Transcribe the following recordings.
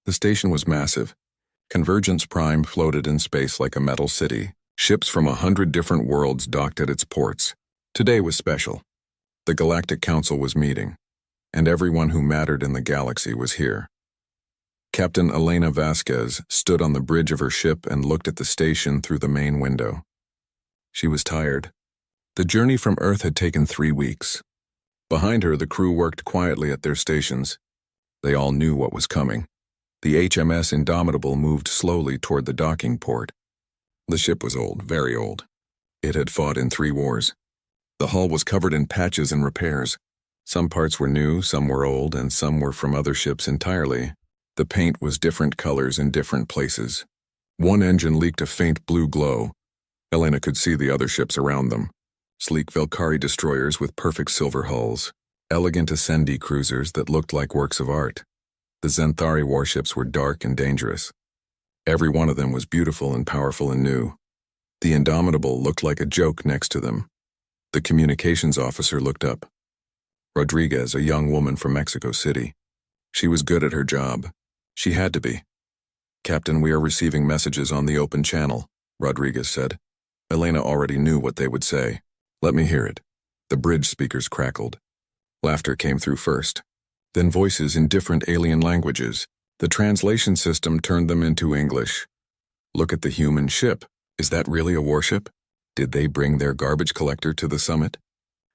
The station was massive. Convergence Prime floated in space like a metal city. Ships from 100 different worlds docked at its ports. Today was special. The Galactic Council was meeting, and everyone who mattered in the galaxy was here. Captain Elena Vasquez stood on the bridge of her ship and looked at the station through the main window. She was tired. The journey from Earth had taken 3 weeks. Behind her, the crew worked quietly at their stations. They all knew what was coming. The HMS Indomitable moved slowly toward the docking port. The ship was old, very old. It had fought in 3 wars. The hull was covered in patches and repairs. Some parts were new, some were old, and some were from other ships entirely. The paint was different colors in different places. One engine leaked a faint blue glow. Elena could see the other ships around them. Sleek Valkyrie destroyers with perfect silver hulls. Elegant Ascendi cruisers that looked like works of art. The Zenthari warships were dark and dangerous. Every one of them was beautiful and powerful and new. The Indomitable looked like a joke next to them. The communications officer looked up. Rodriguez, a young woman from Mexico City. She was good at her job. She had to be. "Captain, we are receiving messages on the open channel," Rodriguez said. Elena already knew what they would say. "Let me hear it." The bridge speakers crackled. Laughter came through first. Then voices in different alien languages. The translation system turned them into English. "Look at the human ship. Is that really a warship? Did they bring their garbage collector to the summit?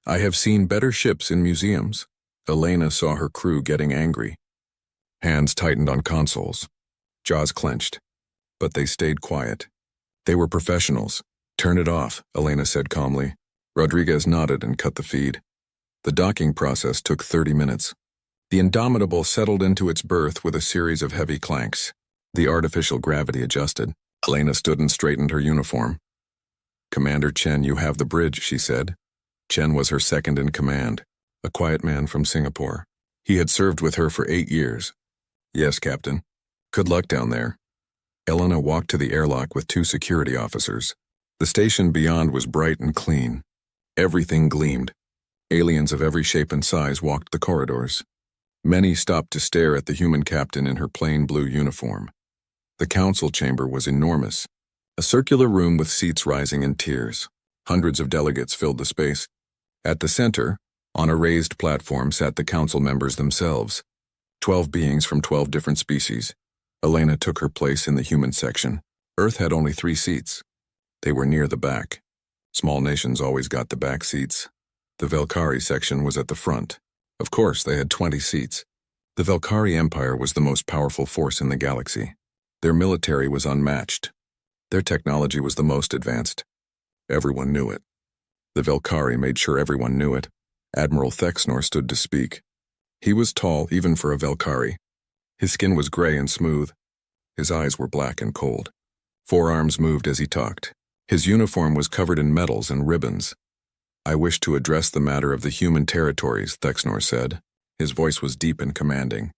I have seen better ships in museums." Elena saw her crew getting angry. Hands tightened on consoles. Jaws clenched. But they stayed quiet. They were professionals. "Turn it off," Elena said calmly. Rodriguez nodded and cut the feed. The docking process took 30 minutes. The Indomitable settled into its berth with a series of heavy clanks. The artificial gravity adjusted. Elena stood and straightened her uniform. "Commander Chen, you have the bridge," she said. Chen was her second in command, a quiet man from Singapore. He had served with her for 8 years. "Yes, Captain. Good luck down there." Elena walked to the airlock with 2 security officers. The station beyond was bright and clean. Everything gleamed. Aliens of every shape and size walked the corridors. Many stopped to stare at the human captain in her plain blue uniform. The council chamber was enormous. A circular room with seats rising in tiers. Hundreds of delegates filled the space. At the center, on a raised platform, sat the council members themselves. 12 beings from 12 different species. Elena took her place in the human section. Earth had only 3 seats. They were near the back. Small nations always got the back seats. The Valkyrie section was at the front. Of course, they had 20 seats. The Valkyrie Empire was the most powerful force in the galaxy. Their military was unmatched. Their technology was the most advanced. Everyone knew it. The Valkyrie made sure everyone knew it. Admiral Thexnor stood to speak. He was tall, even for a Valkyrie. His skin was gray and smooth. His eyes were black and cold. Forearms moved as he talked. His uniform was covered in medals and ribbons. "I wish to address the matter of the human territories," Thexnor said. His voice was deep and commanding.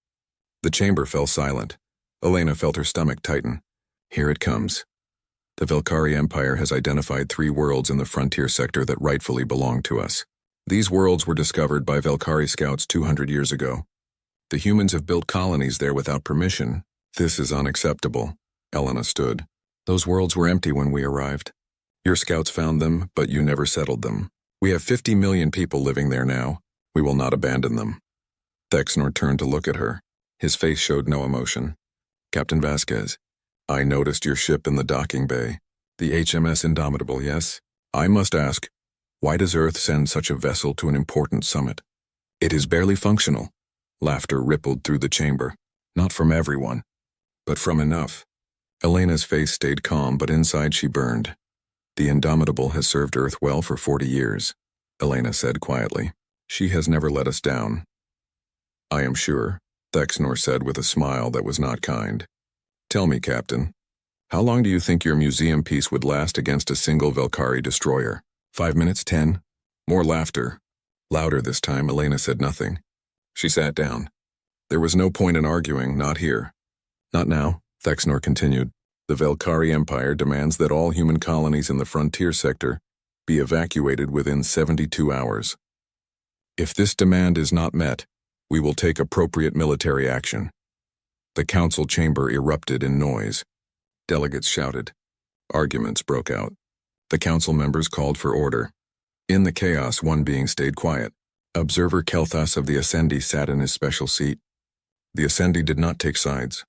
The chamber fell silent. Elena felt her stomach tighten. "Here it comes. The Valkyrie Empire has identified 3 worlds in the frontier sector that rightfully belong to us. These worlds were discovered by Valkyrie scouts 200 years ago. The humans have built colonies there without permission. This is unacceptable." Elena stood. "Those worlds were empty when we arrived. Your scouts found them, but you never settled them. We have 50 million people living there now. We will not abandon them." Thexnor turned to look at her. His face showed no emotion. "Captain Vasquez, I noticed your ship in the docking bay. The HMS Indomitable, yes? I must ask, why does Earth send such a vessel to an important summit? It is barely functional." Laughter rippled through the chamber. "Not from everyone, but from enough." Elena's face stayed calm, but inside she burned. "The Indomitable has served Earth well for 40 years, Elena said quietly. "She has never let us down." "I am sure," Thexnor said with a smile that was not kind. "Tell me, Captain, how long do you think your museum piece would last against a single Valkyrie destroyer? 5 minutes, 10? More laughter. Louder this time, Elena said nothing. She sat down. There was no point in arguing, not here. "Not now," Thexnor continued. "The Valkyrie Empire demands that all human colonies in the frontier sector be evacuated within 72 hours. If this demand is not met, we will take appropriate military action." The council chamber erupted in noise. Delegates shouted. Arguments broke out. The council members called for order. In the chaos, one being stayed quiet. Observer Kelthas of the Ascendi sat in his special seat. The Ascendi did not take sides.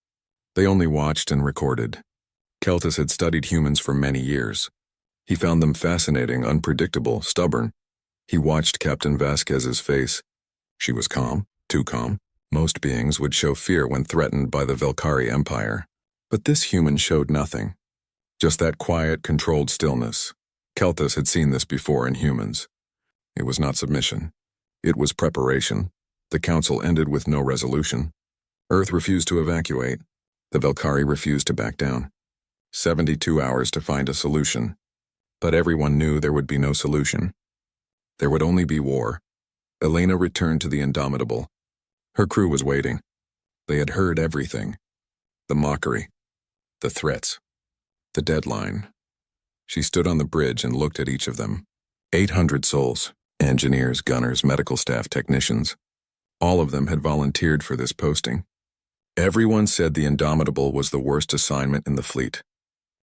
They only watched and recorded. Kelthas had studied humans for many years. He found them fascinating, unpredictable, stubborn. He watched Captain Vasquez's face. She was calm, too calm. Most beings would show fear when threatened by the Velkari Empire. But this human showed nothing. Just that quiet, controlled stillness. Kelthas had seen this before in humans. It was not submission. It was preparation. The council ended with no resolution. Earth refused to evacuate. The Velkari refused to back down. 72 hours to find a solution. But everyone knew there would be no solution. There would only be war. Elena returned to the Indomitable. Her crew was waiting. They had heard everything. The mockery. The threats. The deadline. She stood on the bridge and looked at each of them. 800 souls. Engineers, gunners, medical staff, technicians. All of them had volunteered for this posting. Everyone said the Indomitable was the worst assignment in the fleet.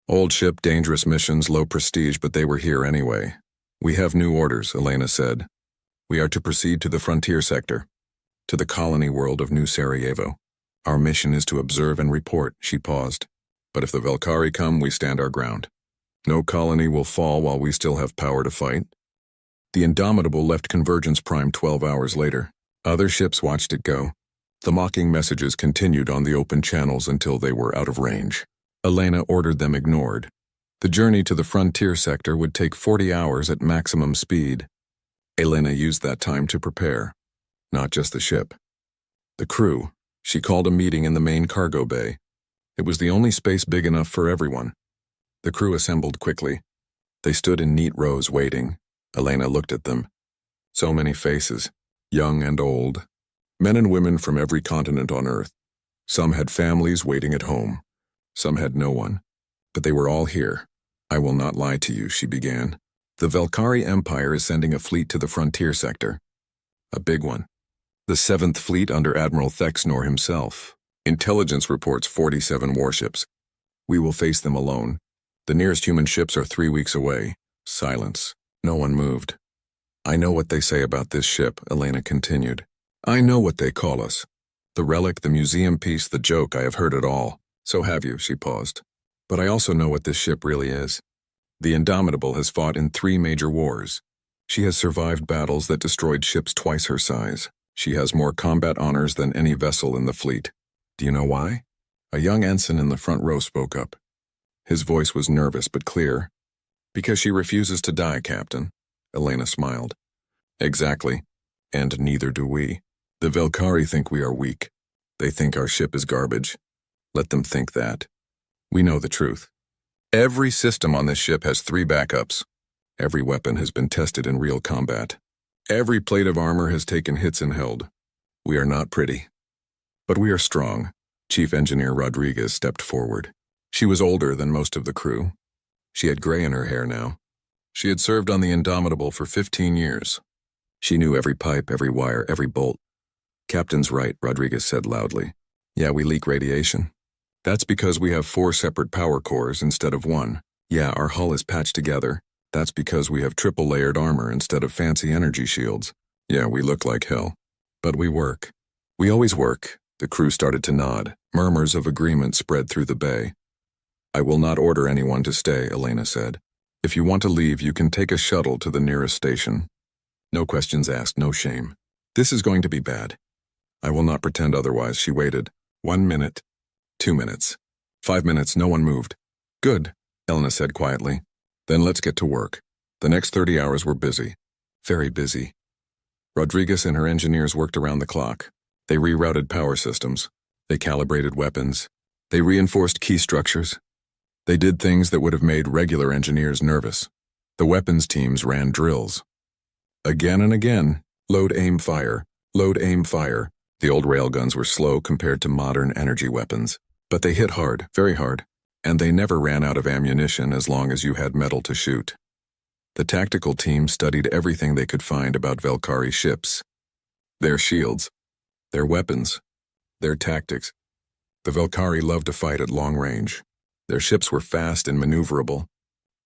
Old ship, dangerous missions, low prestige, but they were here anyway. We have new orders, Elena said. We are to proceed to the frontier sector, to the colony world of New Sarajevo. Our mission is to observe and report, she paused. But if the Velkari come, we stand our ground. No colony will fall while we still have power to fight. The Indomitable left Convergence Prime 12 hours later. Other ships watched it go. The mocking messages continued on the open channels until they were out of range. Elena ordered them ignored. The journey to the frontier sector would take 40 hours at maximum speed. Elena used that time to prepare. Not just the ship. The crew. She called a meeting in the main cargo bay. It was the only space big enough for everyone. The crew assembled quickly. They stood in neat rows waiting. Elena looked at them. So many faces, young and old. Men and women from every continent on Earth. Some had families waiting at home. Some had no one. But they were all here. I will not lie to you, she began. The Velkari Empire is sending a fleet to the frontier sector. A big one. The 7th Fleet under Admiral Thexnor himself. Intelligence reports 47 warships. We will face them alone. The nearest human ships are 3 weeks away. Silence. No one moved. I know what they say about this ship, Elena continued. I know what they call us. The relic, the museum piece, the joke, I have heard it all. So have you, she paused. But I also know what this ship really is. The Indomitable has fought in 3 major wars. She has survived battles that destroyed ships twice her size. She has more combat honors than any vessel in the fleet. Do you know why? A young ensign in the front row spoke up. His voice was nervous but clear. Because she refuses to die, Captain. Elena smiled. Exactly. And neither do we. The Velkari think we are weak. They think our ship is garbage. Let them think that. We know the truth. Every system on this ship has 3 backups. Every weapon has been tested in real combat. Every plate of armor has taken hits and held. We are not pretty. But we are strong. Chief Engineer Rodriguez stepped forward. She was older than most of the crew. She had gray in her hair now. She had served on the Indomitable for 15 years. She knew every pipe, every wire, every bolt. Captain's right, Rodriguez said loudly. Yeah, we leak radiation. That's because we have 4 separate power cores instead of 1. Yeah, our hull is patched together. That's because we have triple-layered armor instead of fancy energy shields. Yeah, we look like hell. But we work. We always work. The crew started to nod. Murmurs of agreement spread through the bay. I will not order anyone to stay, Elena said. If you want to leave, you can take a shuttle to the nearest station. No questions asked, no shame. This is going to be bad. I will not pretend otherwise, she waited. 1 minute. 2 minutes. 5 minutes, no one moved. Good, Elena said quietly. Then let's get to work. The next 30 hours were busy. Very busy. Rodriguez and her engineers worked around the clock. They rerouted power systems. They calibrated weapons. They reinforced key structures. They did things that would have made regular engineers nervous. The weapons teams ran drills. Again and again, load, aim, fire, load, aim, fire. The old railguns were slow compared to modern energy weapons. But they hit hard, very hard. And they never ran out of ammunition as long as you had metal to shoot. The tactical team studied everything they could find about Velkari ships. Their shields. Their weapons. Their tactics. The Velkari loved to fight at long range. Their ships were fast and maneuverable.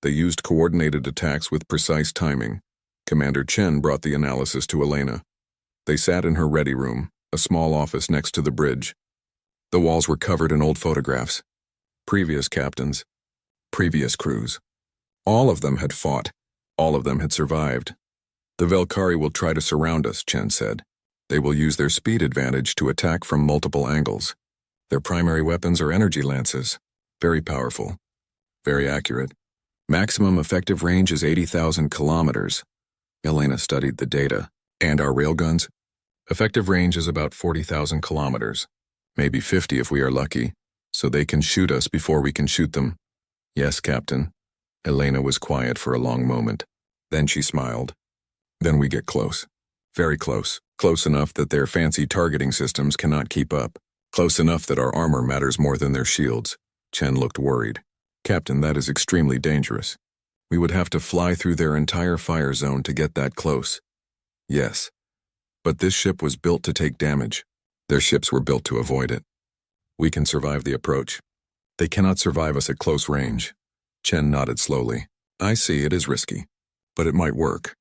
They used coordinated attacks with precise timing. Commander Chen brought the analysis to Elena. They sat in her ready room, a small office next to the bridge. The walls were covered in old photographs. Previous captains. Previous crews. All of them had fought. All of them had survived. The Velkari will try to surround us, Chen said. They will use their speed advantage to attack from multiple angles. Their primary weapons are energy lances. Very powerful. Very accurate. Maximum effective range is 80,000 kilometers. Elena studied the data. And our railguns? Effective range is about 40,000 kilometers. Maybe 50 if we are lucky. So they can shoot us before we can shoot them. Yes, Captain. Elena was quiet for a long moment. Then she smiled. Then we get close. Very close. Close enough that their fancy targeting systems cannot keep up. Close enough that our armor matters more than their shields. Chen looked worried. Captain, that is extremely dangerous. We would have to fly through their entire fire zone to get that close. Yes. But this ship was built to take damage. Their ships were built to avoid it. We can survive the approach. They cannot survive us at close range. Chen nodded slowly. I see, it is risky. But it might work.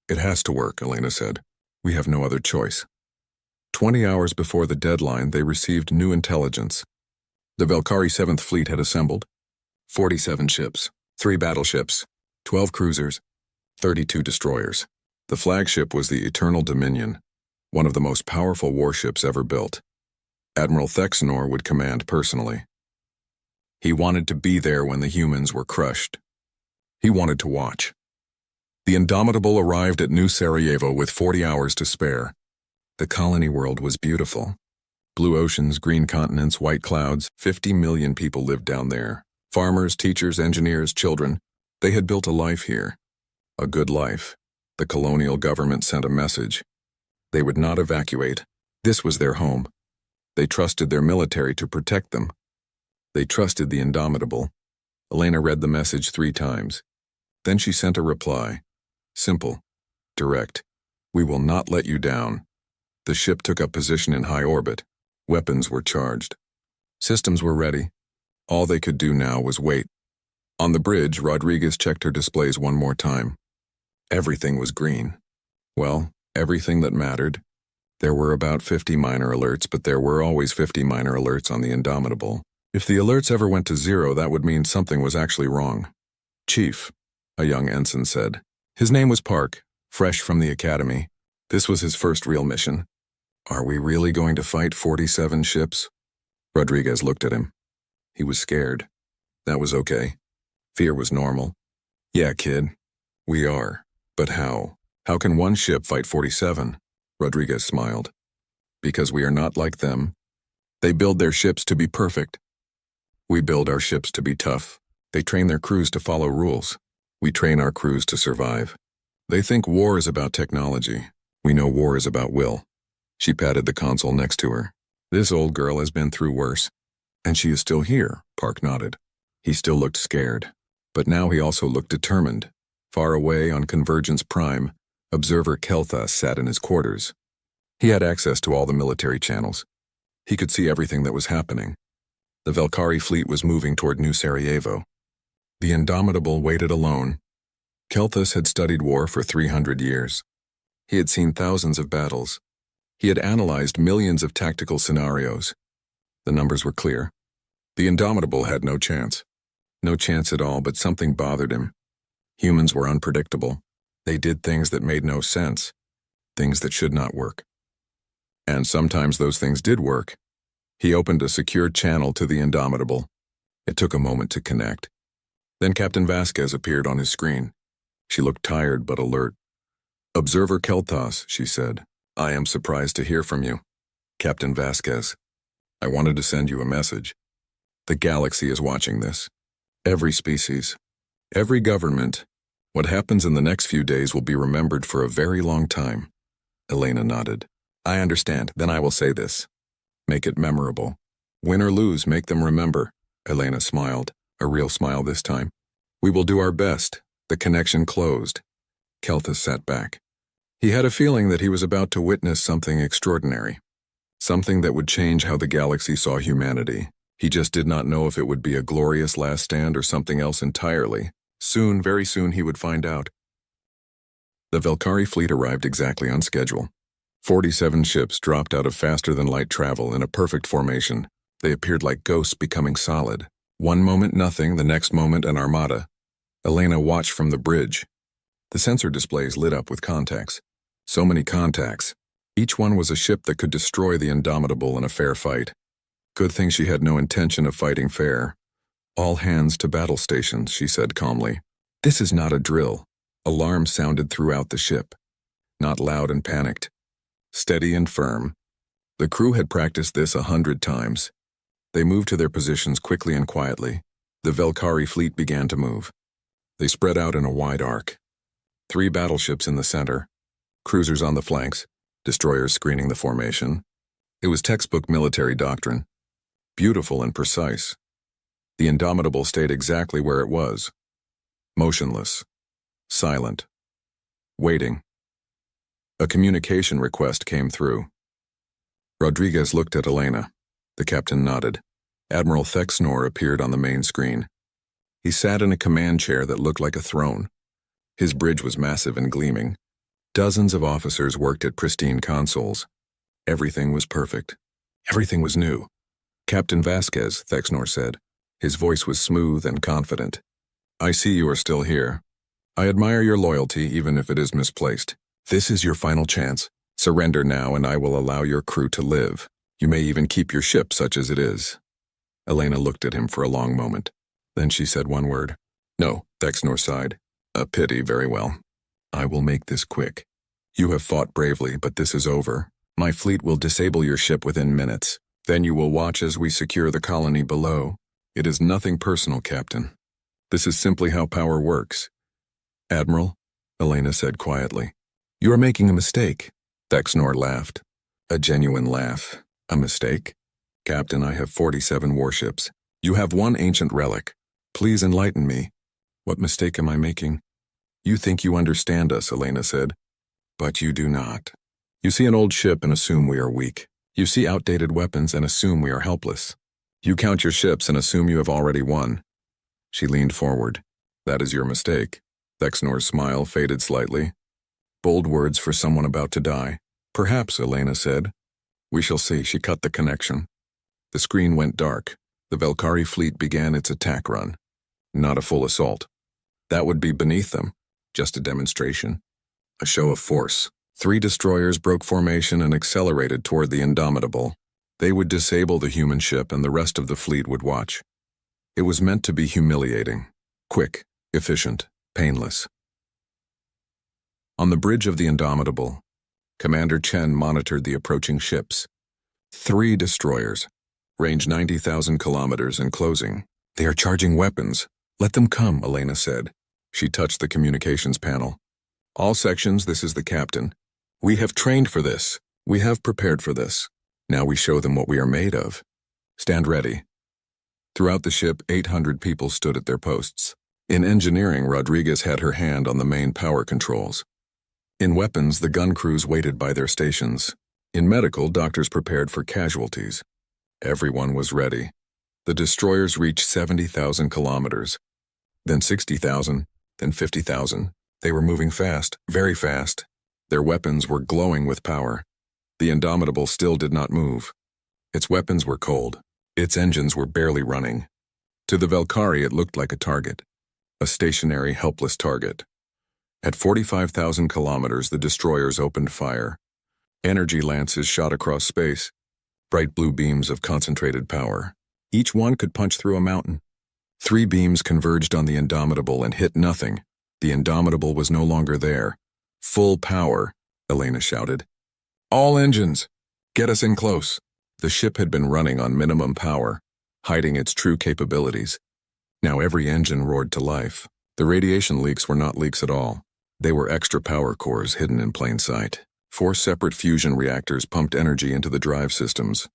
It has to work, Elena said. We have no other choice. 20 hours before the deadline, they received new intelligence. The Velkari 7th Fleet had assembled. 47 ships, 3 battleships, 12 cruisers, 32 destroyers. The flagship was the Eternal Dominion, one of the most powerful warships ever built. Admiral Thexnor would command personally. He wanted to be there when the humans were crushed. He wanted to watch. The Indomitable arrived at New Sarajevo with 40 hours to spare. The colony world was beautiful. Blue oceans, green continents, white clouds, 50 million people lived down there. Farmers, teachers, engineers, children. They had built a life here. A good life. The colonial government sent a message. They would not evacuate. This was their home. They trusted their military to protect them. They trusted the Indomitable. Elena read the message 3 times. Then she sent a reply. Simple. Direct. We will not let you down. The ship took up position in high orbit. Weapons were charged. Systems were ready. All they could do now was wait. On the bridge, Rodriguez checked her displays one more time. Everything was green. Well, everything that mattered. There were about 50 minor alerts, but there were always 50 minor alerts on the Indomitable. If the alerts ever went to 0, that would mean something was actually wrong. Chief, a young ensign said. His name was Park, fresh from the academy. This was his first real mission. Are we really going to fight 47 ships? Rodriguez looked at him. He was scared. That was okay. Fear was normal. Yeah, kid. We are. But how? How can one ship fight 47? Rodriguez smiled. Because we are not like them. They build their ships to be perfect. We build our ships to be tough. They train their crews to follow rules. We train our crews to survive. They think war is about technology. We know war is about will. She patted the console next to her. This old girl has been through worse. And she is still here, Park nodded. He still looked scared. But now he also looked determined. Far away on Convergence Prime, Observer Kelthas sat in his quarters. He had access to all the military channels. He could see everything that was happening. The Velkari fleet was moving toward New Sarajevo. The Indomitable waited alone. Kelthas had studied war for 300 years. He had seen thousands of battles. He had analyzed millions of tactical scenarios. The numbers were clear. The Indomitable had no chance. No chance at all, but something bothered him. Humans were unpredictable. They did things that made no sense. Things that should not work. And sometimes those things did work. He opened a secure channel to the Indomitable. It took a moment to connect. Then Captain Vasquez appeared on his screen. She looked tired but alert. Observer Kelthas, she said. I am surprised to hear from you. Captain Vasquez. I wanted to send you a message. The galaxy is watching this. Every species. Every government. What happens in the next few days will be remembered for a very long time. Elena nodded. I understand. Then I will say this. Make it memorable. Win or lose, make them remember. Elena smiled, a real smile this time. We will do our best. The connection closed. Kelthas sat back. He had a feeling that he was about to witness something extraordinary. Something that would change how the galaxy saw humanity. He just did not know if it would be a glorious last stand or something else entirely. Soon, very soon, he would find out. The Velkari fleet arrived exactly on schedule. 47 ships dropped out of faster-than-light travel in a perfect formation. They appeared like ghosts becoming solid. One moment nothing, the next moment an armada. Elena watched from the bridge. The sensor displays lit up with contacts. So many contacts. Each one was a ship that could destroy the Indomitable in a fair fight. Good thing she had no intention of fighting fair. All hands to battle stations, she said calmly. This is not a drill. Alarms sounded throughout the ship. Not loud and panicked. Steady and firm. The crew had practiced this 100 times. They moved to their positions quickly and quietly. The Velkari fleet began to move. They spread out in a wide arc. 3 battleships in the center. Cruisers on the flanks. Destroyers screening the formation. It was textbook military doctrine. Beautiful and precise. The Indomitable stayed exactly where it was. Motionless. Silent. Waiting. A communication request came through. Rodriguez looked at Elena. The captain nodded. Admiral Thexnor appeared on the main screen. He sat in a command chair that looked like a throne. His bridge was massive and gleaming. Dozens of officers worked at pristine consoles. Everything was perfect. Everything was new. Captain Vasquez, Thexnor said. His voice was smooth and confident. I see you are still here. I admire your loyalty, even if it is misplaced. This is your final chance. Surrender now and I will allow your crew to live. You may even keep your ship such as it is. Elena looked at him for a long moment. Then she said one word. No, Thexnor sighed. A pity, very well. I will make this quick. You have fought bravely, but this is over. My fleet will disable your ship within minutes. Then you will watch as we secure the colony below. It is nothing personal, Captain. This is simply how power works. Admiral, Elena said quietly. You are making a mistake. Thexnor laughed. A genuine laugh. A mistake? Captain, I have 47 warships. You have 1 ancient relic. Please enlighten me. What mistake am I making? You think you understand us, Elena said. But you do not. You see an old ship and assume we are weak. You see outdated weapons and assume we are helpless. You count your ships and assume you have already won. She leaned forward. That is your mistake. Thexnor's smile faded slightly. Bold words for someone about to die. Perhaps, Elena said. We shall see. She cut the connection. The screen went dark. The Velkari fleet began its attack run. Not a full assault. That would be beneath them. Just a demonstration. A show of force. 3 destroyers broke formation and accelerated toward the Indomitable. They would disable the human ship and the rest of the fleet would watch. It was meant to be humiliating. Quick, efficient, painless. On the bridge of the Indomitable, Commander Chen monitored the approaching ships. 3 destroyers, range 90,000 kilometers and closing. They are charging weapons. Let them come, Elena said. She touched the communications panel. All sections, this is the captain. We have trained for this. We have prepared for this. Now we show them what we are made of. Stand ready. Throughout the ship, 800 people stood at their posts. In engineering, Rodriguez had her hand on the main power controls. In weapons, the gun crews waited by their stations. In medical, doctors prepared for casualties. Everyone was ready. The destroyers reached 70,000 kilometers, then 60,000, then 50,000. They were moving fast, very fast. Their weapons were glowing with power. The Indomitable still did not move. Its weapons were cold. Its engines were barely running. To the Velkari, it looked like a target. A stationary, helpless target. At 45,000 kilometers, the destroyers opened fire. Energy lances shot across space, bright blue beams of concentrated power. Each one could punch through a mountain. 3 beams converged on the Indomitable and hit nothing. The Indomitable was no longer there. Full power, Elena shouted. All engines! Get us in close. The ship had been running on minimum power, hiding its true capabilities. Now every engine roared to life. The radiation leaks were not leaks at all. They were extra power cores hidden in plain sight. 4 separate fusion reactors pumped energy into the drive systems.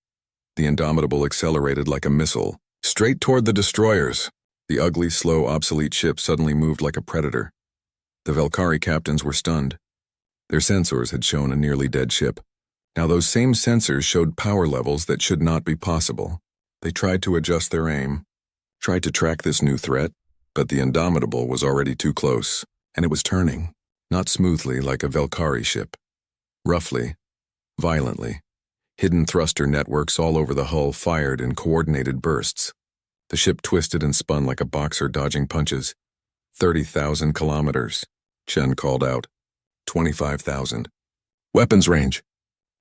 The Indomitable accelerated like a missile, straight toward the destroyers. The ugly, slow, obsolete ship suddenly moved like a predator. The Velkari captains were stunned. Their sensors had shown a nearly dead ship. Now those same sensors showed power levels that should not be possible. They tried to adjust their aim, tried to track this new threat, but the Indomitable was already too close, and it was turning, not smoothly like a Valkyrie ship. Roughly, violently. Hidden thruster networks all over the hull fired in coordinated bursts. The ship twisted and spun like a boxer dodging punches. 30,000 kilometers, Chen called out. 25,000. Weapons range,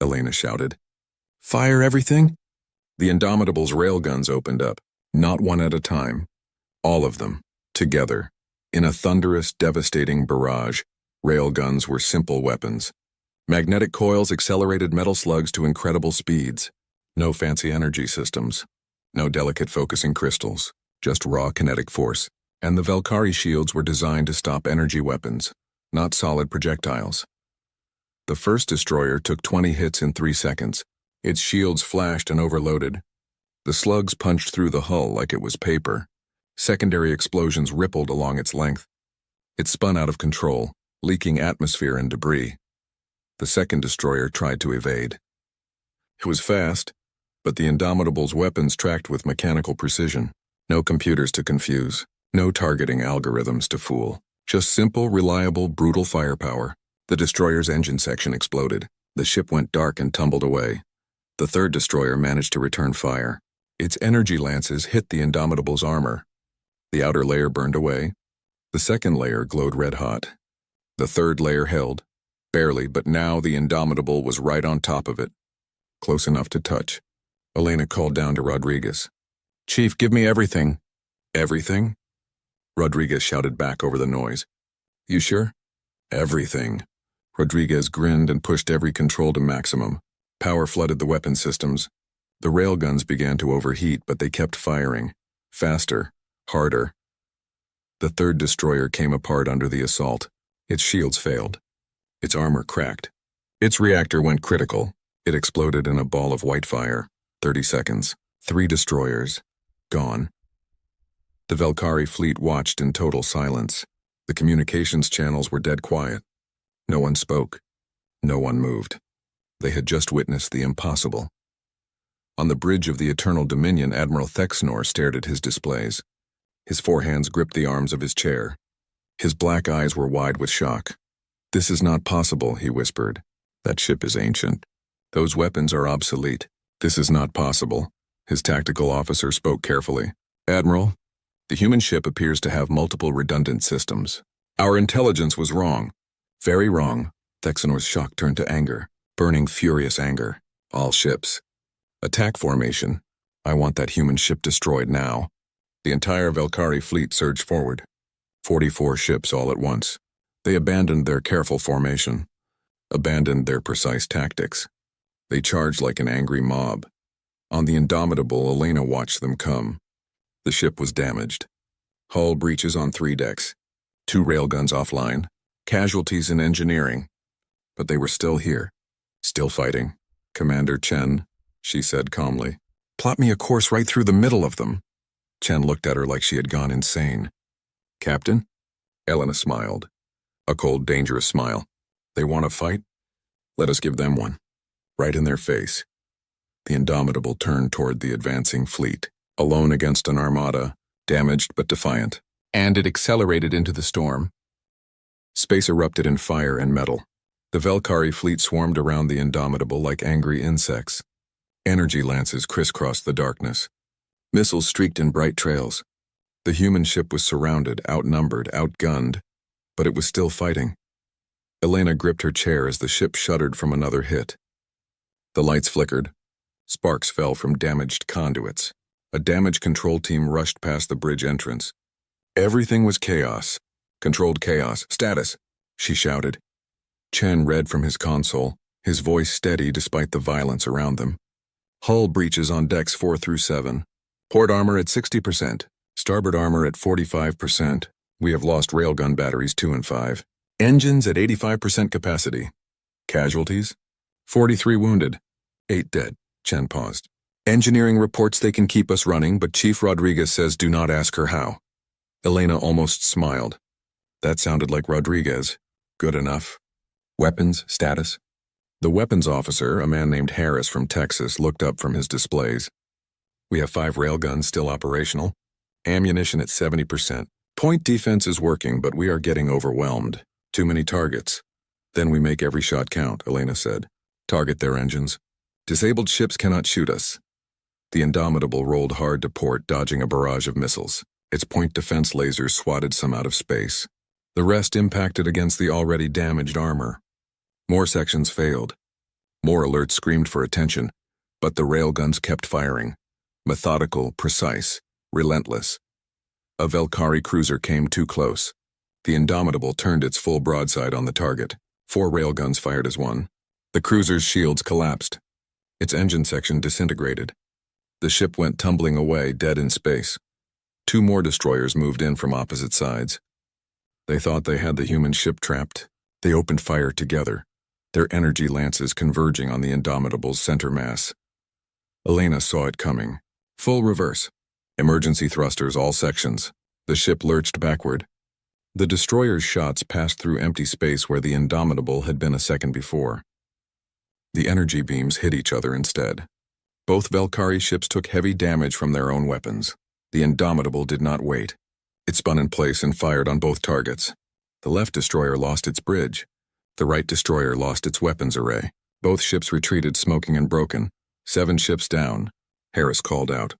Elena shouted. Fire everything? The Indomitable's railguns opened up, not one at a time. All of them, together. In a thunderous, devastating barrage, railguns were simple weapons. Magnetic coils accelerated metal slugs to incredible speeds. No fancy energy systems. No delicate focusing crystals. Just raw kinetic force. And the Valkyrie shields were designed to stop energy weapons, not solid projectiles. The first destroyer took 20 hits in 3 seconds. Its shields flashed and overloaded. The slugs punched through the hull like it was paper. Secondary explosions rippled along its length. It spun out of control, leaking atmosphere and debris. The second destroyer tried to evade. It was fast, but the Indomitable's weapons tracked with mechanical precision. No computers to confuse, no targeting algorithms to fool. Just simple, reliable, brutal firepower. The destroyer's engine section exploded. The ship went dark and tumbled away. The third destroyer managed to return fire. Its energy lances hit the Indomitable's armor. The outer layer burned away. The second layer glowed red-hot. The third layer held. Barely, but now the Indomitable was right on top of it. Close enough to touch. Elena called down to Rodriguez. Chief, give me everything. Everything? Rodriguez shouted back over the noise. You sure? Everything. Rodriguez grinned and pushed every control to maximum. Power flooded the weapon systems. The railguns began to overheat, but they kept firing. Faster. Harder. The third destroyer came apart under the assault. Its shields failed. Its armor cracked. Its reactor went critical. It exploded in a ball of white fire. 30 seconds. 3 destroyers. Gone. The Valkyrie fleet watched in total silence. The communications channels were dead quiet. No one spoke. No one moved. They had just witnessed the impossible. On the bridge of the Eternal Dominion, Admiral Thexnor stared at his displays. His forehands gripped the arms of his chair. His black eyes were wide with shock. This is not possible, he whispered. That ship is ancient. Those weapons are obsolete. This is not possible. His tactical officer spoke carefully. Admiral, the human ship appears to have multiple redundant systems. Our intelligence was wrong. Very wrong. Thexanor's shock turned to anger. Burning, furious anger. All ships. Attack formation. I want that human ship destroyed now. The entire Valkyrie fleet surged forward. 44 ships all at once. They abandoned their careful formation. Abandoned their precise tactics. They charged like an angry mob. On the Indomitable, Elena watched them come. The ship was damaged. Hull breaches on 3 decks. 2 railguns offline. Casualties in engineering. But they were still here. Still fighting. Commander Chen, she said calmly. Plot me a course right through the middle of them. Chen looked at her like she had gone insane. Captain? Elena smiled. A cold, dangerous smile. They want to fight? Let us give them one. Right in their face. The Indomitable turned toward the advancing fleet, alone against an armada, damaged but defiant. And it accelerated into the storm. Space erupted in fire and metal. The Valkyrie fleet swarmed around the Indomitable like angry insects. Energy lances crisscrossed the darkness. Missiles streaked in bright trails. The human ship was surrounded, outnumbered, outgunned, but it was still fighting. Elena gripped her chair as the ship shuddered from another hit. The lights flickered. Sparks fell from damaged conduits. A damage control team rushed past the bridge entrance. Everything was chaos. Controlled chaos. Status, she shouted. Chen read from his console, his voice steady despite the violence around them. Hull breaches on decks 4 through 7. Port armor at 60%. Starboard armor at 45%. We have lost railgun batteries 2 and 5. Engines at 85% capacity. Casualties? 43 wounded. 8 dead. Chen paused. Engineering reports they can keep us running, but Chief Rodriguez says do not ask her how. Elena almost smiled. That sounded like Rodriguez. Good enough. Weapons, status? The weapons officer, a man named Harris from Texas, looked up from his displays. We have 5 railguns still operational. Ammunition at 70%. Point defense is working, but we are getting overwhelmed. Too many targets. Then we make every shot count, Elena said. Target their engines. Disabled ships cannot shoot us. The Indomitable rolled hard to port, dodging a barrage of missiles. Its point defense lasers swatted some out of space. The rest impacted against the already damaged armor. More sections failed. More alerts screamed for attention, but the railguns kept firing. Methodical, precise, relentless. A Valkyrie cruiser came too close. The Indomitable turned its full broadside on the target. 4 railguns fired as one. The cruiser's shields collapsed. Its engine section disintegrated. The ship went tumbling away, dead in space. 2 more destroyers moved in from opposite sides. They thought they had the human ship trapped. They opened fire together, their energy lances converging on the Indomitable's center mass. Elena saw it coming. Full reverse. Emergency thrusters, all sections. The ship lurched backward. The destroyer's shots passed through empty space where the Indomitable had been a second before. The energy beams hit each other instead. Both Valkyrie ships took heavy damage from their own weapons. The Indomitable did not wait. It spun in place and fired on both targets. The left destroyer lost its bridge. The right destroyer lost its weapons array. Both ships retreated, smoking and broken. 7 ships down. Harris called out.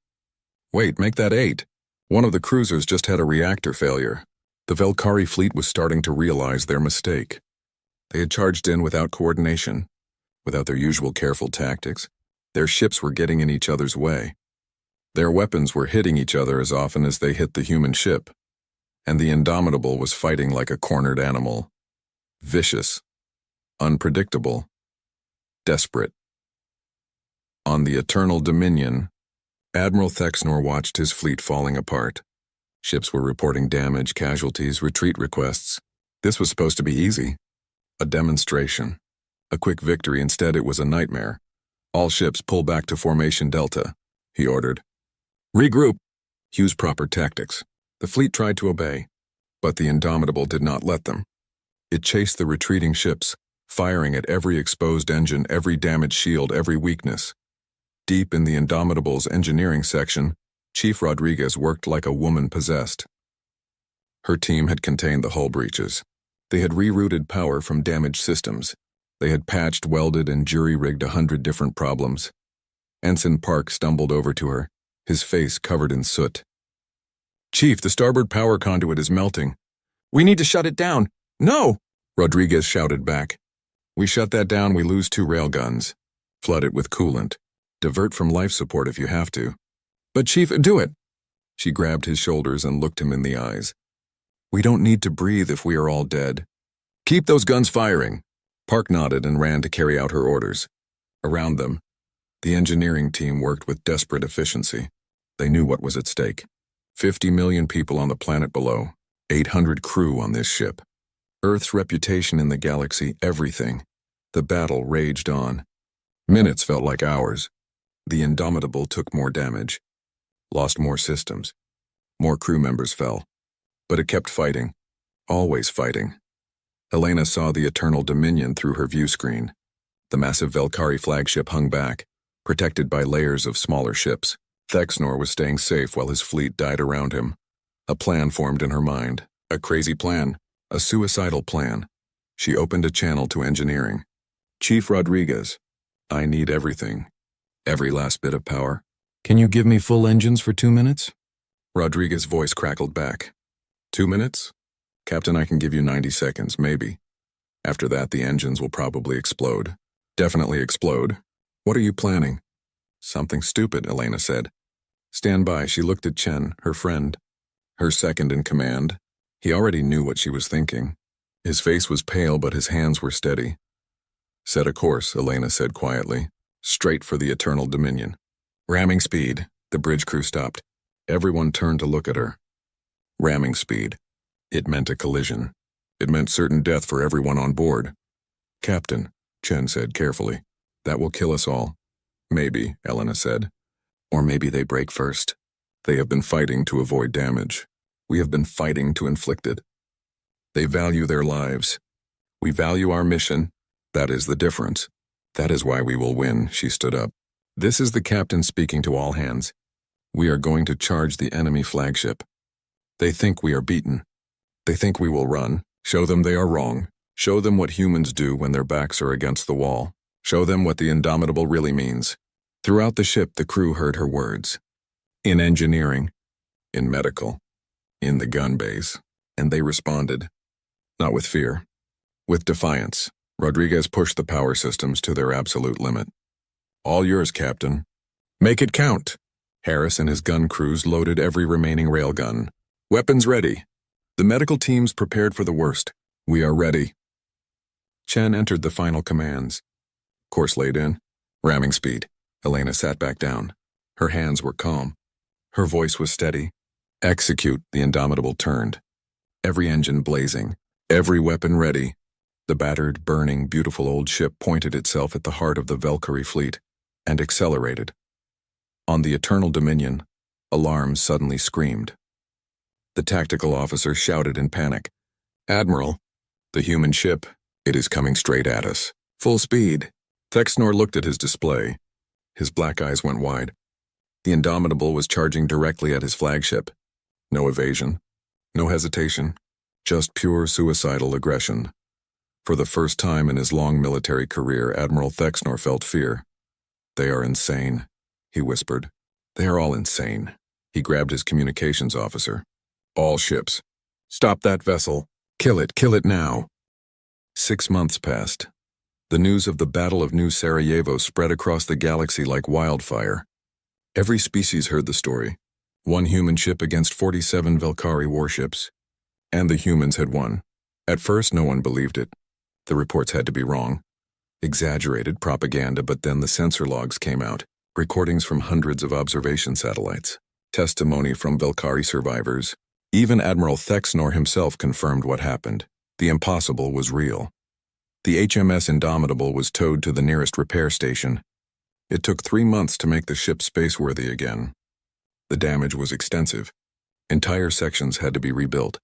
Wait, make that 8. One of the cruisers just had a reactor failure. The Valkyrie fleet was starting to realize their mistake. They had charged in without coordination, without their usual careful tactics. Their ships were getting in each other's way. Their weapons were hitting each other as often as they hit the human ship, and the Indomitable was fighting like a cornered animal. Vicious, unpredictable, desperate. On the Eternal Dominion, Admiral Thexnor watched his fleet falling apart. Ships were reporting damage, casualties, retreat requests. This was supposed to be easy. A demonstration. A quick victory. Instead, it was a nightmare. All ships pull back to Formation Delta, he ordered. Regroup. Use proper tactics. The fleet tried to obey, but the Indomitable did not let them. It chased the retreating ships, firing at every exposed engine, every damaged shield, every weakness. Deep in the Indomitable's engineering section, Chief Rodriguez worked like a woman possessed. Her team had contained the hull breaches. They had rerouted power from damaged systems. They had patched, welded, and jury-rigged 100 different problems. Ensign Park stumbled over to her, his face covered in soot. Chief, the starboard power conduit is melting. We need to shut it down. No! Rodriguez shouted back. We shut that down, we lose 2 railguns. Flood it with coolant. Divert from life support if you have to. But Chief, do it. She grabbed his shoulders and looked him in the eyes. We don't need to breathe if we are all dead. Keep those guns firing. Park nodded and ran to carry out her orders. Around them, the engineering team worked with desperate efficiency. They knew what was at stake. 50 million people on the planet below, 800 crew on this ship. Earth's reputation in the galaxy, everything. The battle raged on. Minutes felt like hours. The Indomitable took more damage, lost more systems. More crew members fell. But it kept fighting, always fighting. Elena saw the Eternal Dominion through her view screen. The massive Valkyrie flagship hung back, protected by layers of smaller ships. Thexnor was staying safe while his fleet died around him. A plan formed in her mind. A crazy plan. A suicidal plan. She opened a channel to engineering. Chief Rodriguez, I need everything. Every last bit of power. Can you give me full engines for 2 minutes? Rodriguez's voice crackled back. 2 minutes? Captain, I can give you 90 seconds, maybe. After that, the engines will probably explode. Definitely explode. What are you planning? Something stupid, Elena said. Stand by. She looked at Chen, her friend, her second in command. He already knew what she was thinking. His face was pale, but his hands were steady. Set a course, Elena said quietly. Straight for the Eternal Dominion. Ramming speed. The bridge crew stopped. Everyone turned to look at her. Ramming speed. It meant a collision. It meant certain death for everyone on board. Captain, Chen said carefully, that will kill us all. Maybe, Elena said. Or maybe they break first. They have been fighting to avoid damage. We have been fighting to inflict it. They value their lives. We value our mission. That is the difference. That is why we will win, she stood up. This is the captain speaking to all hands. We are going to charge the enemy flagship. They think we are beaten. They think we will run. Show them they are wrong. Show them what humans do when their backs are against the wall. Show them what the indomitable really means. Throughout the ship, the crew heard her words. In engineering, in medical, in the gun base, and they responded. Not with fear, with defiance. Rodriguez pushed the power systems to their absolute limit. All yours, Captain. Make it count. Harris and his gun crews loaded every remaining railgun. Weapons ready. The medical teams prepared for the worst. We are ready. Chen entered the final commands. Course laid in. Ramming speed. Elena sat back down. Her hands were calm. Her voice was steady. Execute, the indomitable turned. Every engine blazing. Every weapon ready. The battered, burning, beautiful old ship pointed itself at the heart of the Valkyrie fleet and accelerated. On the Eternal Dominion, alarms suddenly screamed. The tactical officer shouted in panic, Admiral, the human ship, it is coming straight at us. Full speed. Thexnor looked at his display. His black eyes went wide. The Indomitable was charging directly at his flagship. No evasion, no hesitation, just pure suicidal aggression. For the first time in his long military career, Admiral Thexnor felt fear. They are insane, he whispered. They are all insane. He grabbed his communications officer. All ships. Stop that vessel. Kill it now. 6 months passed. The news of the Battle of New Sarajevo spread across the galaxy like wildfire. Every species heard the story. One human ship against 47 Valkyrie warships. And the humans had won. At first, no one believed it. The reports had to be wrong. Exaggerated propaganda, but then the sensor logs came out. Recordings from hundreds of observation satellites. Testimony from Valkyrie survivors. Even Admiral Thexnor himself confirmed what happened. The impossible was real. The HMS Indomitable was towed to the nearest repair station. It took 3 months to make the ship spaceworthy again. The damage was extensive. Entire sections had to be rebuilt.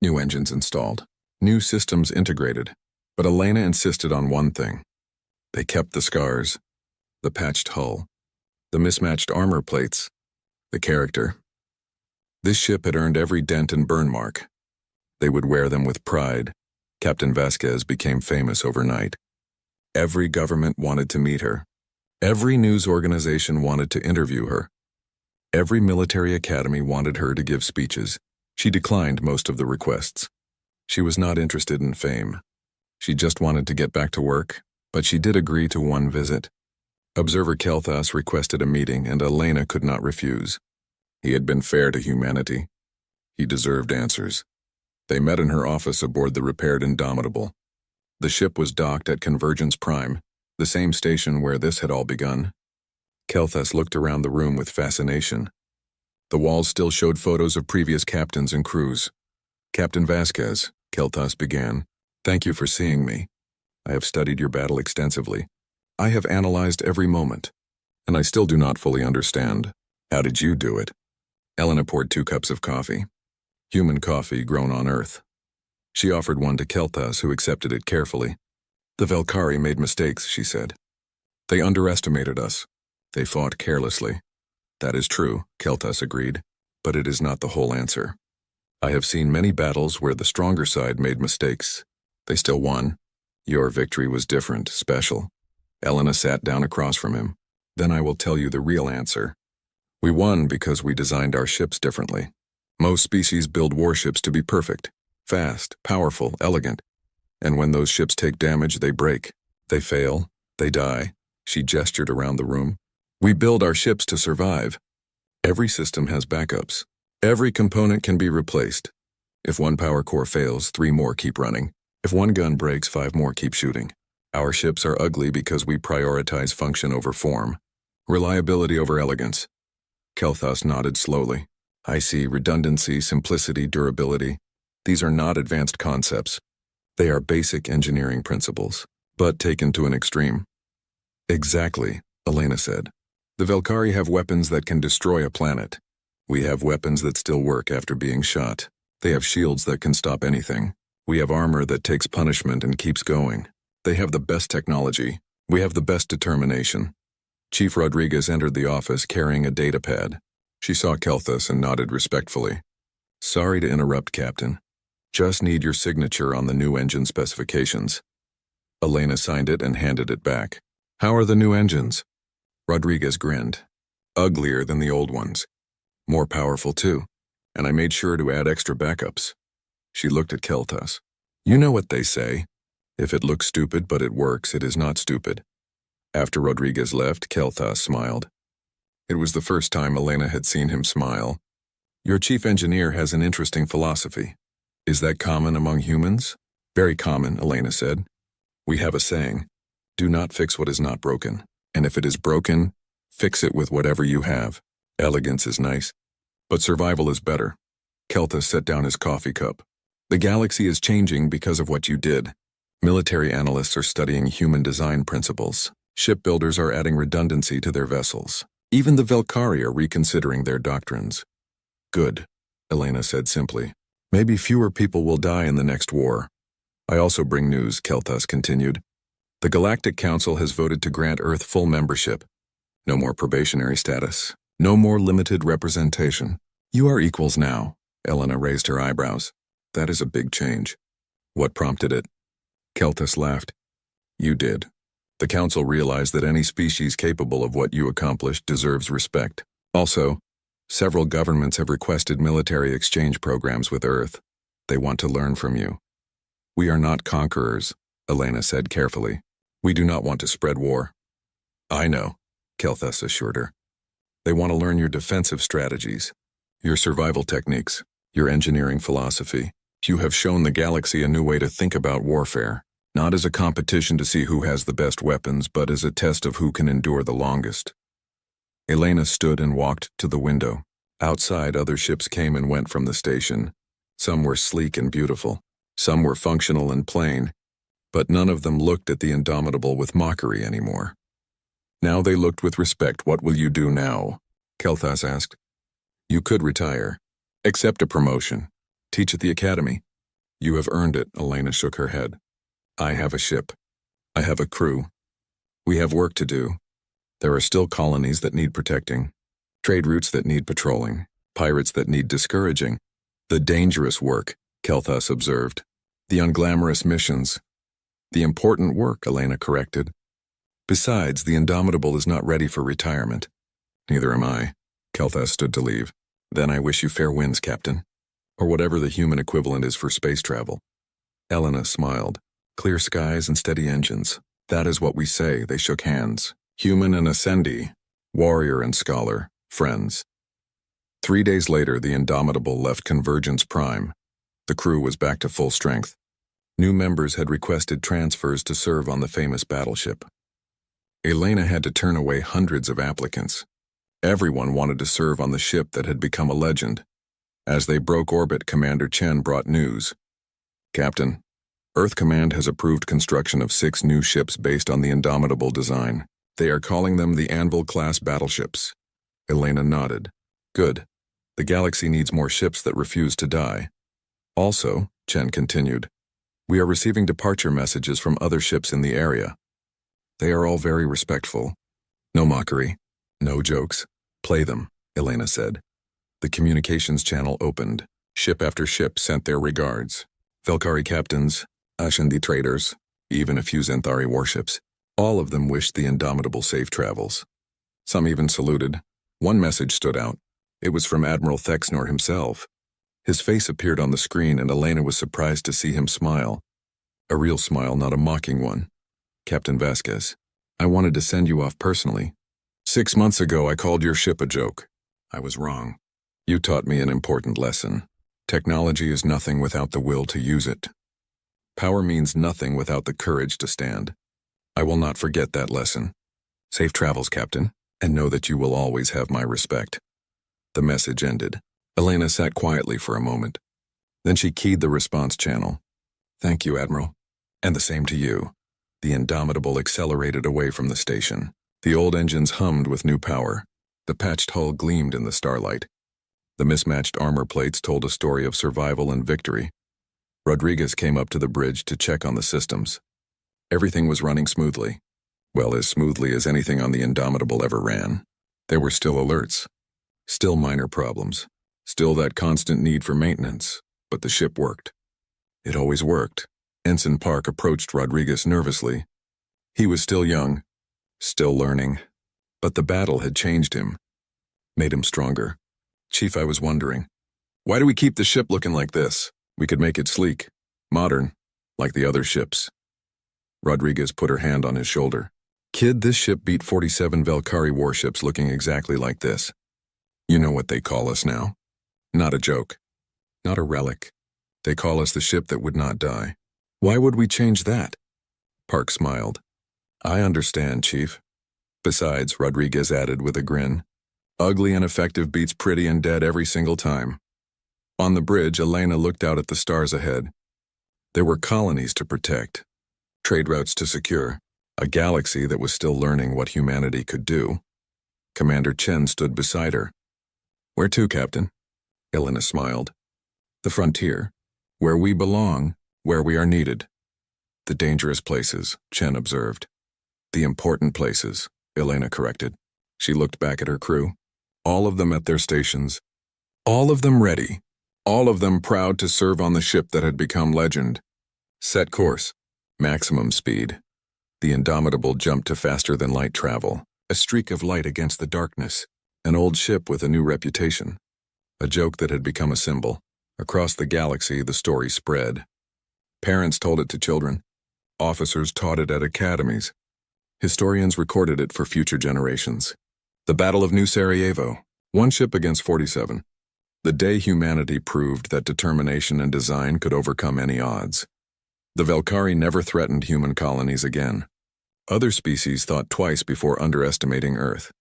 New engines installed. New systems integrated. But Elena insisted on one thing. They kept the scars, the patched hull, the mismatched armor plates, the character. This ship had earned every dent and burn mark. They would wear them with pride. Captain Vasquez became famous overnight. Every government wanted to meet her. Every news organization wanted to interview her. Every military academy wanted her to give speeches. She declined most of the requests. She was not interested in fame. She just wanted to get back to work, but she did agree to one visit. Observer Kelthas requested a meeting, and Elena could not refuse. He had been fair to humanity. He deserved answers. They met in her office aboard the repaired Indomitable. The ship was docked at Convergence Prime, the same station where this had all begun. Kelthas looked around the room with fascination. The walls still showed photos of previous captains and crews. Captain Vasquez, Kelthas began. Thank you for seeing me. I have studied your battle extensively. I have analyzed every moment, and I still do not fully understand. How did you do it? Elena poured 2 cups of coffee. Human coffee grown on Earth. She offered one to Kelthas, who accepted it carefully. The Valkyrie made mistakes, she said. They underestimated us. They fought carelessly. That is true, Kelthas agreed, but it is not the whole answer. I have seen many battles where the stronger side made mistakes. They still won. Your victory was different, special. Elena sat down across from him. Then I will tell you the real answer. We won because we designed our ships differently. Most species build warships to be perfect, fast, powerful, elegant. And when those ships take damage, they break. They fail. They die. She gestured around the room. We build our ships to survive. Every system has backups. Every component can be replaced. If one power core fails, 3 more keep running. If one gun breaks, 5 more keep shooting. Our ships are ugly because we prioritize function over form. Reliability over elegance. Kelthas nodded slowly. I see redundancy, simplicity, durability. These are not advanced concepts. They are basic engineering principles, but taken to an extreme. Exactly, Elena said. The Valkyrie have weapons that can destroy a planet. We have weapons that still work after being shot. They have shields that can stop anything. We have armor that takes punishment and keeps going. They have the best technology. We have the best determination. Chief Rodriguez entered the office carrying a datapad. She saw Kelthus and nodded respectfully. Sorry to interrupt, Captain. Just need your signature on the new engine specifications. Elena signed it and handed it back. How are the new engines? Rodriguez grinned. Uglier than the old ones. More powerful too. And I made sure to add extra backups. She looked at Kelthus. You know what they say. If it looks stupid but it works, it is not stupid. After Rodriguez left, Kelthus smiled. It was the first time Elena had seen him smile. Your chief engineer has an interesting philosophy. Is that common among humans? Very common, Elena said. We have a saying, do not fix what is not broken, and if it is broken, fix it with whatever you have. Elegance is nice, but survival is better. Kelthus set down his coffee cup. The galaxy is changing because of what you did. Military analysts are studying human design principles. Shipbuilders are adding redundancy to their vessels. Even the Velkari are reconsidering their doctrines. Good, Elena said simply. Maybe fewer people will die in the next war. I also bring news, Kelthus continued. The Galactic Council has voted to grant Earth full membership. No more probationary status. No more limited representation. You are equals now. Elena raised her eyebrows. That is a big change. What prompted it? Kelthus laughed. You did. The Council realized that any species capable of what you accomplished deserves respect. Also, several governments have requested military exchange programs with Earth. They want to learn from you. We are not conquerors, Elena said carefully. We do not want to spread war. I know, Kelthus assured her. They want to learn your defensive strategies, your survival techniques, your engineering philosophy. You have shown the galaxy a new way to think about warfare, not as a competition to see who has the best weapons, but as a test of who can endure the longest. Elena stood and walked to the window. Outside, other ships came and went from the station. Some were sleek and beautiful. Some were functional and plain. But none of them looked at the Indomitable with mockery anymore. Now they looked with respect. What will you do now? Kelthus asked. You could retire. Accept a promotion. Teach at the academy. You have earned it, Elena shook her head. I have a ship. I have a crew. We have work to do. There are still colonies that need protecting, trade routes that need patrolling, pirates that need discouraging. The dangerous work, Kelthus observed. The unglamorous missions. The important work, Elena corrected. Besides, the Indomitable is not ready for retirement. Neither am I. Kelthus stood to leave. Then I wish you fair winds, Captain. Or whatever the human equivalent is for space travel. Elena smiled. Clear skies and steady engines. That is what we say. They shook hands. Human and Ascendi. Warrior and scholar. Friends. 3 days later, the Indomitable left Convergence Prime. The crew was back to full strength. New members had requested transfers to serve on the famous battleship. Elena had to turn away hundreds of applicants. Everyone wanted to serve on the ship that had become a legend. As they broke orbit, Commander Chen brought news. Captain, Earth Command has approved construction of 6 new ships based on the Indomitable design. They are calling them the Anvil-class battleships. Elena nodded. Good. The galaxy needs more ships that refuse to die. Also, Chen continued, we are receiving departure messages from other ships in the area. They are all very respectful. No mockery. No jokes. Play them, Elena said. The communications channel opened. Ship after ship sent their regards. Velkari captains, Ascendi traders, even a few Xanthari warships. All of them wished the Indomitable safe travels. Some even saluted. One message stood out. It was from Admiral Thexnor himself. His face appeared on the screen and Elena was surprised to see him smile. A real smile, not a mocking one. Captain Vasquez, I wanted to send you off personally. 6 months ago I called your ship a joke. I was wrong. You taught me an important lesson. Technology is nothing without the will to use it. Power means nothing without the courage to stand. I will not forget that lesson. Safe travels, Captain, and know that you will always have my respect. The message ended. Elena sat quietly for a moment. Then she keyed the response channel. Thank you, Admiral. And the same to you. The Indomitable accelerated away from the station. The old engines hummed with new power. The patched hull gleamed in the starlight. The mismatched armor plates told a story of survival and victory. Rodriguez came up to the bridge to check on the systems. Everything was running smoothly. Well, as smoothly as anything on the Indomitable ever ran. There were still alerts. Still minor problems. Still that constant need for maintenance. But the ship worked. It always worked. Ensign Park approached Rodriguez nervously. He was still young. Still learning. But the battle had changed him. Made him stronger. Chief, I was wondering. Why do we keep the ship looking like this? We could make it sleek. Modern. Like the other ships. Rodriguez put her hand on his shoulder. Kid, this ship beat 47 Valkyrie warships looking exactly like this. You know what they call us now? Not a joke. Not a relic. They call us the ship that would not die. Why would we change that? Park smiled. I understand, Chief. Besides, Rodriguez added with a grin, ugly and effective beats pretty and dead every single time. On the bridge, Elena looked out at the stars ahead. There were colonies to protect, trade routes to secure, a galaxy that was still learning what humanity could do. Commander Chen stood beside her. Where to, Captain? Elena smiled. The frontier. Where we belong, where we are needed. The dangerous places, Chen observed. The important places, Elena corrected. She looked back at her crew. All of them at their stations. All of them ready. All of them proud to serve on the ship that had become legend. Set course. Maximum speed. The Indomitable jumped to faster-than-light travel, a streak of light against the darkness, an old ship with a new reputation, a joke that had become a symbol. Across the galaxy, the story spread. Parents told it to children. Officers taught it at academies. Historians recorded it for future generations. The Battle of New Sarajevo, one ship against 47. The day humanity proved that determination and design could overcome any odds. The Valkyrie never threatened human colonies again. Other species thought twice before underestimating Earth.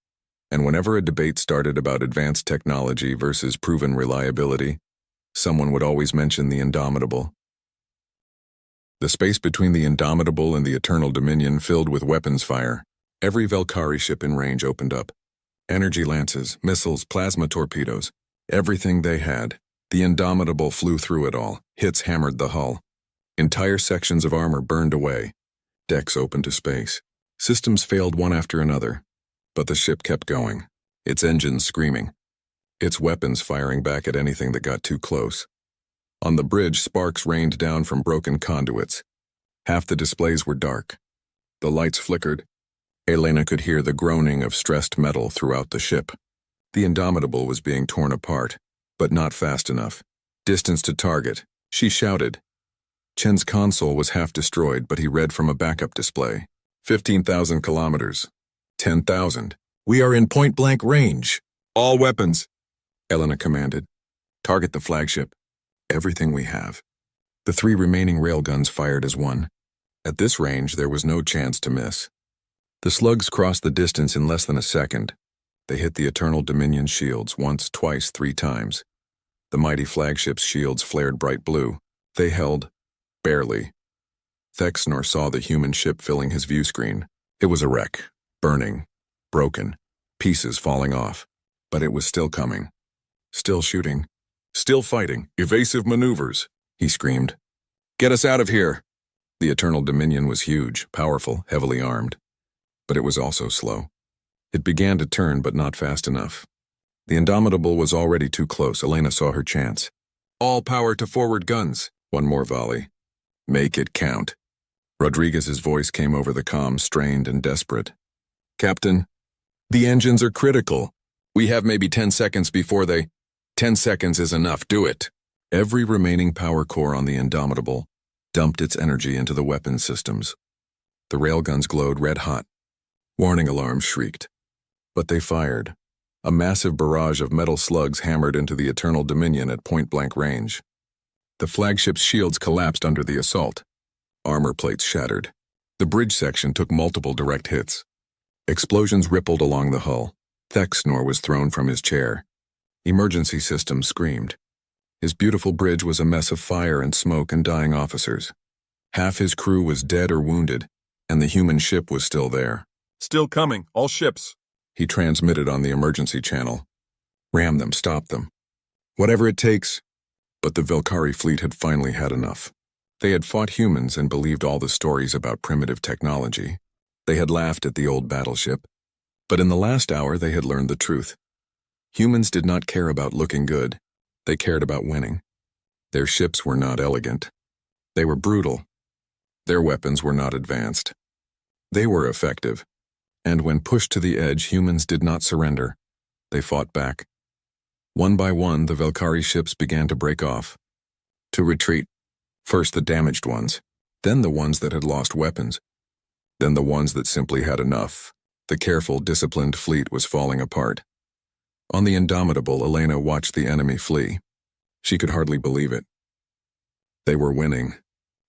And whenever a debate started about advanced technology versus proven reliability, someone would always mention the Indomitable. The space between the Indomitable and the Eternal Dominion filled with weapons fire. Every Valkyrie ship in range opened up. Energy lances, missiles, plasma torpedoes. Everything they had. The Indomitable flew through it all. Hits hammered the hull. Entire sections of armor burned away. Decks opened to space. Systems failed one after another. But the ship kept going. Its engines screaming. Its weapons firing back at anything that got too close. On the bridge, sparks rained down from broken conduits. Half the displays were dark. The lights flickered. Elena could hear the groaning of stressed metal throughout the ship. The Indomitable was being torn apart, but not fast enough. Distance to target. She shouted. Chen's console was half destroyed, but he read from a backup display. 15,000 kilometers. 10,000. We are in point-blank range. All weapons. Elena commanded. Target the flagship. Everything we have. The 3 remaining railguns fired as one. At this range, there was no chance to miss. The slugs crossed the distance in less than a second. They hit the Eternal Dominion shields once, twice, 3 times. The mighty flagship's shields flared bright blue. They held. Barely. Thexnor saw the human ship filling his view screen. It was a wreck. Burning. Broken. Pieces falling off. But it was still coming. Still shooting. Still fighting. Evasive maneuvers, he screamed. Get us out of here! The Eternal Dominion was huge, powerful, heavily armed. But it was also slow. It began to turn, but not fast enough. The Indomitable was already too close. Elena saw her chance. All power to forward guns. One more volley. Make it count. Rodriguez's voice came over the comm, strained and desperate. Captain, the engines are critical. We have maybe 10 seconds before they... 10 seconds is enough, do it. Every remaining power core on the Indomitable dumped its energy into the weapons systems. The railguns glowed red-hot. Warning alarms shrieked. But they fired. A massive barrage of metal slugs hammered into the Eternal Dominion at point-blank range. The flagship's shields collapsed under the assault. Armor plates shattered. The bridge section took multiple direct hits. Explosions rippled along the hull. Thexnor was thrown from his chair. Emergency systems screamed. His beautiful bridge was a mess of fire and smoke and dying officers. Half his crew was dead or wounded, and the human ship was still there. Still coming, all ships. He transmitted on the emergency channel. Ram them, stop them. Whatever it takes. But the Valkyrie fleet had finally had enough. They had fought humans and believed all the stories about primitive technology. They had laughed at the old battleship, but in the last hour they had learned the truth. Humans did not care about looking good. They cared about winning. Their ships were not elegant. They were brutal. Their weapons were not advanced. They were effective. And when pushed to the edge, humans did not surrender. They fought back. One by one, the Velkari ships began to break off, to retreat. First the damaged ones, then the ones that had lost weapons, then the ones that simply had enough. The careful, disciplined fleet was falling apart. On the Indomitable, Elena watched the enemy flee. She could hardly believe it. They were winning,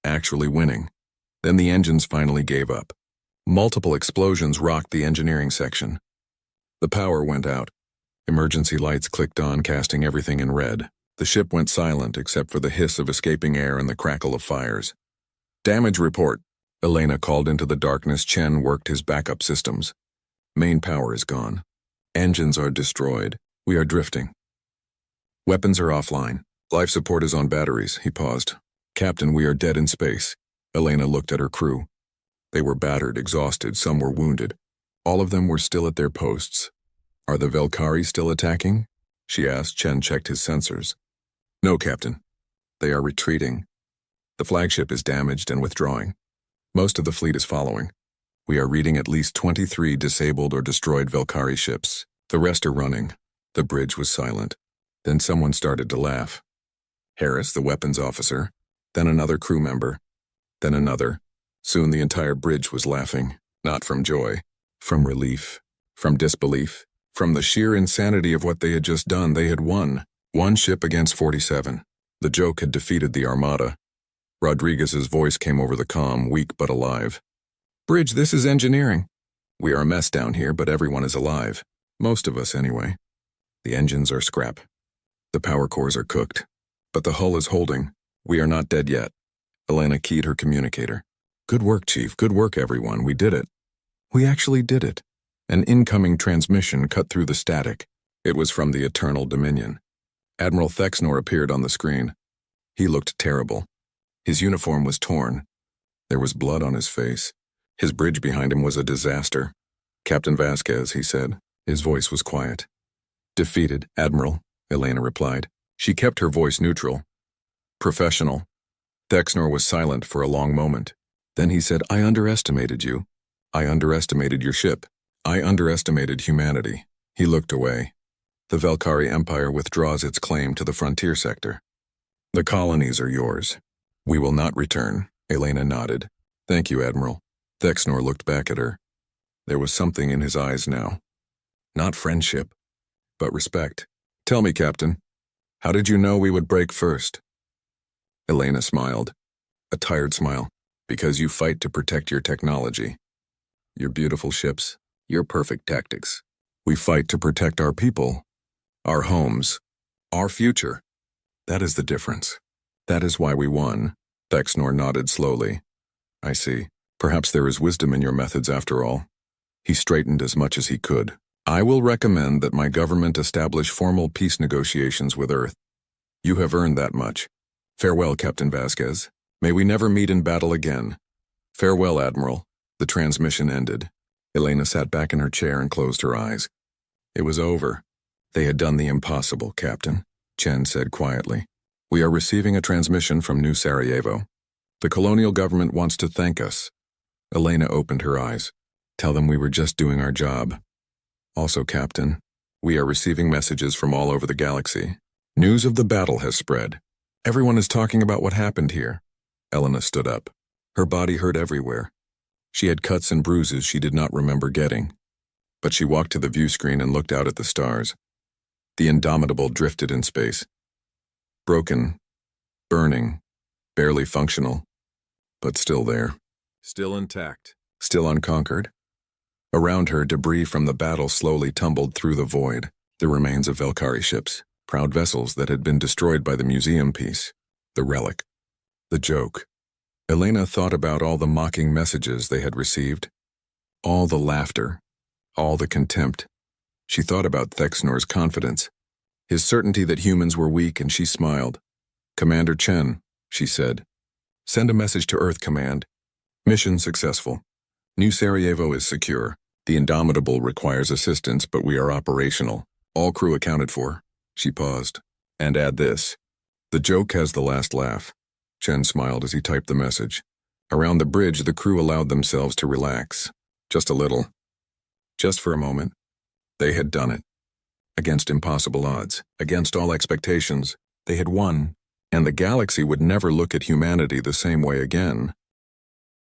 actually winning. Then the engines finally gave up. Multiple explosions rocked the engineering section. The power went out. Emergency lights clicked on, casting everything in red. The ship went silent except for the hiss of escaping air and the crackle of fires. Damage report. Elena called into the darkness. Chen worked his backup systems. Main power is gone. Engines are destroyed. We are drifting. Weapons are offline. Life support is on batteries. He paused. Captain, we are dead in space. Elena looked at her crew. They were battered, exhausted, some were wounded. All of them were still at their posts. Are the Velkari still attacking? She asked. Chen checked his sensors. No, Captain. They are retreating. The flagship is damaged and withdrawing. Most of the fleet is following. We are reading at least 23 disabled or destroyed Velkari ships. The rest are running. The bridge was silent. Then someone started to laugh. Harris, the weapons officer. Then another crew member. Then another. Soon the entire bridge was laughing. Not from joy. From relief. From disbelief. From the sheer insanity of what they had just done. They had won. One ship against 47. The joke had defeated the Armada. Rodriguez's voice came over the comm, weak but alive. Bridge, this is engineering. We are a mess down here, but everyone is alive. Most of us, anyway. The engines are scrap. The power cores are cooked. But the hull is holding. We are not dead yet. Elena keyed her communicator. Good work, Chief. Good work, everyone. We did it. We actually did it. An incoming transmission cut through the static. It was from the Eternal Dominion. Admiral Thexnor appeared on the screen. He looked terrible. His uniform was torn. There was blood on his face. His bridge behind him was a disaster. Captain Vasquez, he said. His voice was quiet. Defeated, Admiral, Elena replied. She kept her voice neutral. Professional. Thexnor was silent for a long moment. Then he said, I underestimated you. I underestimated your ship. I underestimated humanity. He looked away. The Velkari Empire withdraws its claim to the frontier sector. The colonies are yours. We will not return, Elena nodded. Thank you, Admiral. Thexnor looked back at her. There was something in his eyes now. Not friendship, but respect. Tell me, Captain, how did you know we would break first? Elena smiled. A tired smile. Because you fight to protect your technology. Your beautiful ships, your perfect tactics. We fight to protect our people, our homes, our future. That is the difference. That is why we won. Thexnor nodded slowly. I see. Perhaps there is wisdom in your methods after all. He straightened as much as he could. I will recommend that my government establish formal peace negotiations with Earth. You have earned that much. Farewell, Captain Vasquez. May we never meet in battle again. Farewell, Admiral. The transmission ended. Elena sat back in her chair and closed her eyes. It was over. They had done the impossible, Captain, Chen said quietly. We are receiving a transmission from New Sarajevo. The colonial government wants to thank us. Elena opened her eyes. Tell them we were just doing our job. Also, Captain, we are receiving messages from all over the galaxy. News of the battle has spread. Everyone is talking about what happened here. Elena stood up. Her body hurt everywhere. She had cuts and bruises she did not remember getting. But she walked to the view screen and looked out at the stars. The Indomitable drifted in space. Broken, burning, barely functional, but still there. Still intact. Still unconquered. Around her, debris from the battle slowly tumbled through the void. The remains of Velkari ships, proud vessels that had been destroyed by the museum piece. The relic. The joke. Elena thought about all the mocking messages they had received. All the laughter. All the contempt. She thought about Thexnor's confidence. His certainty that humans were weak, and she smiled. Commander Chen, she said. Send a message to Earth Command. Mission successful. New Sarajevo is secure. The Indomitable requires assistance, but we are operational. All crew accounted for. She paused. And add this. The joke has the last laugh. Chen smiled as he typed the message. Around the bridge, the crew allowed themselves to relax. Just a little. Just for a moment. They had done it. Against impossible odds, against all expectations, they had won, and the galaxy would never look at humanity the same way again.